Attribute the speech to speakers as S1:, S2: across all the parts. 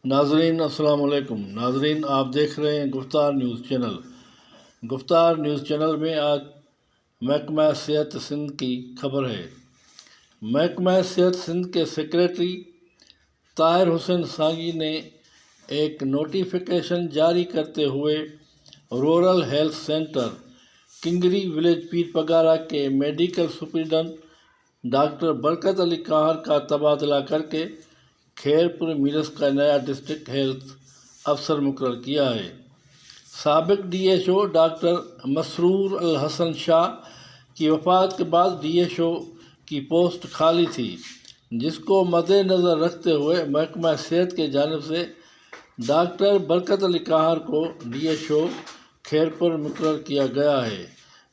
S1: ناظرین السلام علیکم۔ ناظرین آپ دیکھ رہے ہیں گفتار نیوز چینل۔ گفتار نیوز چینل میں آج محکمہ صحت سندھ کی خبر ہے۔ محکمہ صحت سندھ کے سیکریٹری طاہر حسین سانگی نے ایک نوٹیفیکیشن جاری کرتے ہوئے رورل ہیلتھ سینٹر کنگری ولیج پیر پگارا کے میڈیکل سپرنٹنڈنٹ ڈاکٹر برکت علی کاہر کا تبادلہ کر کے خیرپور میرس کا نیا ڈسٹرکٹ ہیلتھ افسر مقرر کیا ہے۔ سابق ڈی ایچ او ڈاکٹر مسرور الحسن شاہ کی وفات کے بعد ڈی ایچ او کی پوسٹ خالی تھی، جس کو مد نظر رکھتے ہوئے محکمہ صحت کی جانب سے ڈاکٹر برکت علی کاہر کو ڈی ایچ او خیرپور مقرر کیا گیا ہے،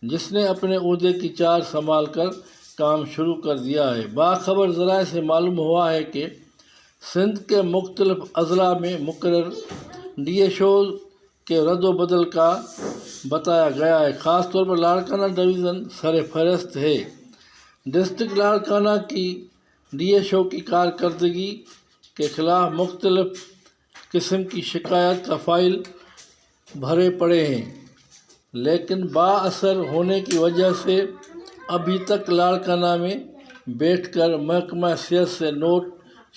S1: جس نے اپنے عہدے کی چارج سنبھال کر کام شروع کر دیا ہے۔ باخبر ذرائع سے معلوم ہوا ہے کہ سندھ کے مختلف اضلاع میں مقرر ڈی ایچ او کے رد و بدل کا بتایا گیا ہے۔ خاص طور پر لاڑکانہ ڈویژن سر فہرست ہے۔ ڈسٹرکٹ لاڑکانہ کی ڈی ایچ او کی کارکردگی کے خلاف مختلف قسم کی شکایات کا فائل بھرے پڑے ہیں، لیکن بااثر ہونے کی وجہ سے ابھی تک لاڑکانہ میں بیٹھ کر محکمہ صحت سے نوٹ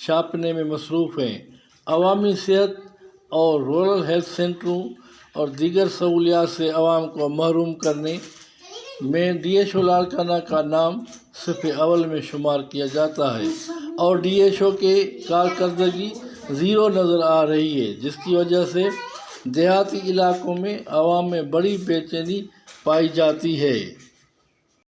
S1: چھاپنے میں مصروف ہیں۔ عوامی صحت اور رورل ہیلتھ سینٹروں اور دیگر سہولیات سے عوام کو محروم کرنے میں ڈی ایچ او لاڑکانہ کا نام صف اول میں شمار کیا جاتا ہے اور ڈی ایچ او کی کارکردگی زیرو نظر آ رہی ہے، جس کی وجہ سے دیہاتی علاقوں میں عوام میں بڑی بے چینی پائی جاتی ہے۔